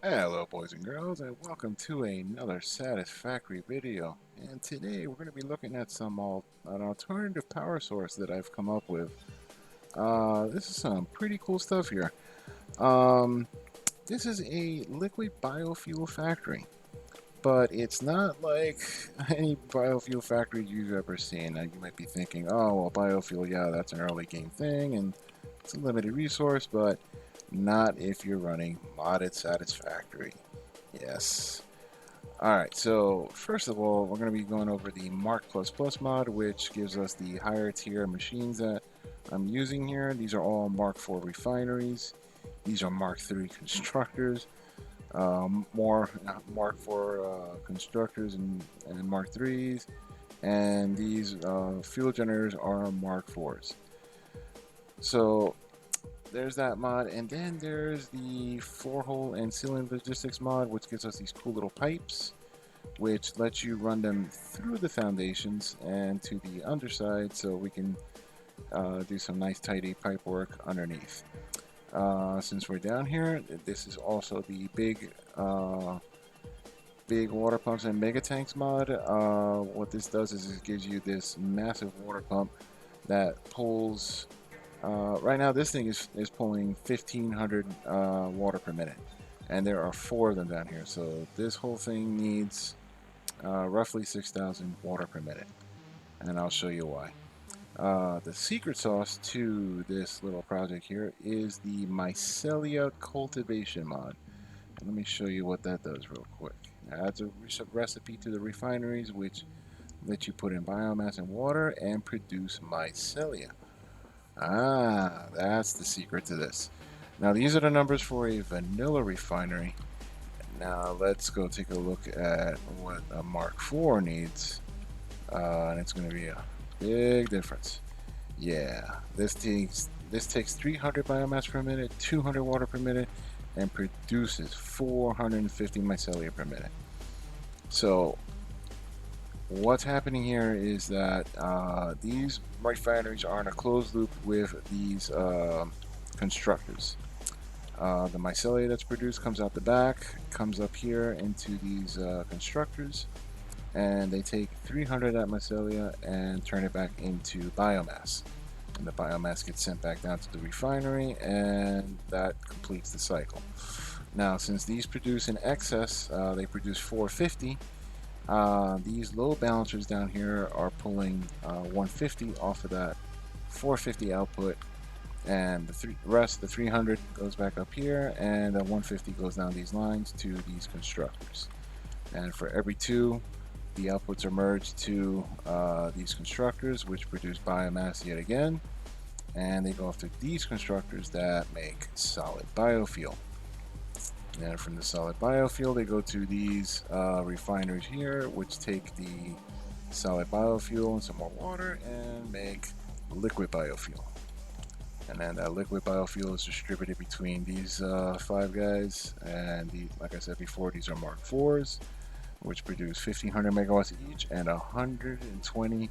Hello boys and girls, and welcome to another Satisfactory video. And today we're going to be looking at an alternative power source that I've come up with. This is some pretty cool stuff here. Um, this is a liquid biofuel factory, but it's not like any biofuel factory you've ever seen. Now you might be thinking, oh well, biofuel, yeah, that's an early game thing, and it's a limited resource, but not if you're running modded Satisfactory. Yes. Alright, so first of all, we're going to be going over the Mark++ mod, which gives us the higher tier machines that I'm using here. These are all Mark IV refineries. These are Mark III constructors. More Mark IV constructors and Mark IIIs. And these fuel generators are Mark IVs. So there's that mod, and then there's the 4-hole and ceiling logistics mod, which gives us these cool little pipes, which lets you run them through the foundations and to the underside, so we can do some nice tidy pipe work underneath. Since we're down here, this is also the big water pumps and mega tanks mod. What this does is it gives you this massive water pump that pulls. Right now, this thing is pulling 1,500 water per minute, and there are 4 of them down here. So this whole thing needs roughly 6,000 water per minute, and I'll show you why. The secret sauce to this little project here is the Mycelia Cultivation mod. And let me show you what that does real quick. It adds a recipe to the refineries, which lets you put in biomass and water and produce mycelia. Ah, that's the secret to this. Now these are the numbers for a vanilla refinery. Now let's go take a look at what a Mark IV needs. And it's going to be a big difference. Yeah, this takes 300 biomass per minute, 200 water per minute, and produces 450 mycelia per minute. So what's happening here is that these refineries are in a closed loop with these constructors. The mycelia that's produced comes out the back, comes up here into these constructors, and they take 300 of that mycelia and turn it back into biomass. And the biomass gets sent back down to the refinery, and that completes the cycle. Now, since these produce in excess, they produce 450. These load balancers down here are pulling 150 off of that 450 output, and the rest, the 300, goes back up here, and the 150 goes down these lines to these constructors. And for every 2, the outputs are merged to these constructors, which produce biomass yet again, and they go off to these constructors that make solid biofuel. And from the solid biofuel, they go to these refineries here, which take the solid biofuel and some more water and make liquid biofuel. And then that liquid biofuel is distributed between these 5 guys. And like I said before, these are Mark IVs, which produce 1,500 megawatts each and 120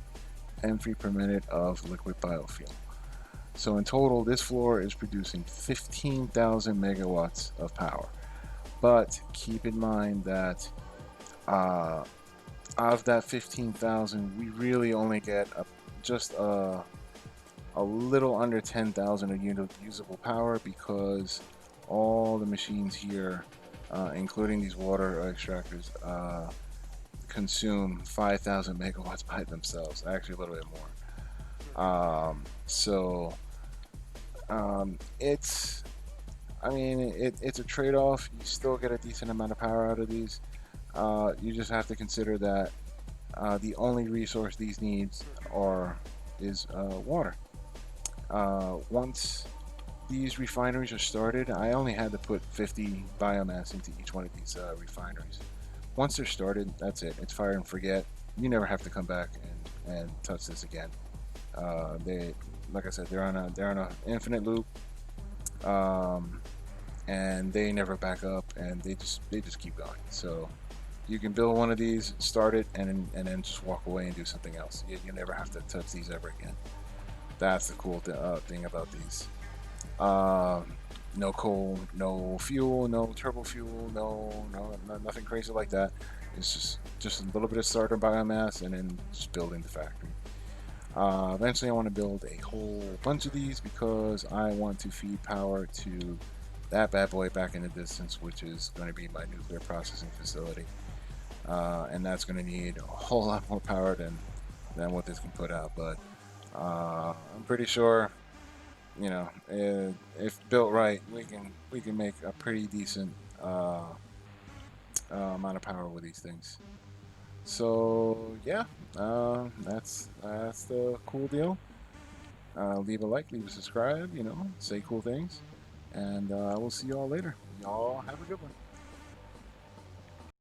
M3 per minute of liquid biofuel. So in total, this floor is producing 15,000 megawatts of power. But keep in mind that out of that 15,000, we really only get just a little under 10,000 of usable power, because all the machines here, including these water extractors, consume 5,000 megawatts by themselves, actually a little bit more. It's a trade-off. You still get a decent amount of power out of these. You just have to consider that the only resource these needs is water. Once these refineries are started, I only had to put 50 biomass into each one of these refineries. Once they're started, that's it. It's fire and forget. You never have to come back and touch this again. Like I said, they're on an infinite loop, and they never back up, and they just keep going. So you can build one of these, start it, and then just walk away and do something else. You never have to touch these ever again. That's the cool thing about these. No coal, no fuel, no turbo fuel, nothing crazy like that. It's just a little bit of starter biomass, and then just building the factory. Eventually, I want to build a whole bunch of these because I want to feed power to that bad boy back in the distance, which is going to be my nuclear processing facility. And that's going to need a whole lot more power than what this can put out. But I'm pretty sure, if built right, we can make a pretty decent amount of power with these things. So yeah, that's the cool deal. Leave a like, leave a subscribe, say cool things, and we'll see you all later. Y'all have a good one.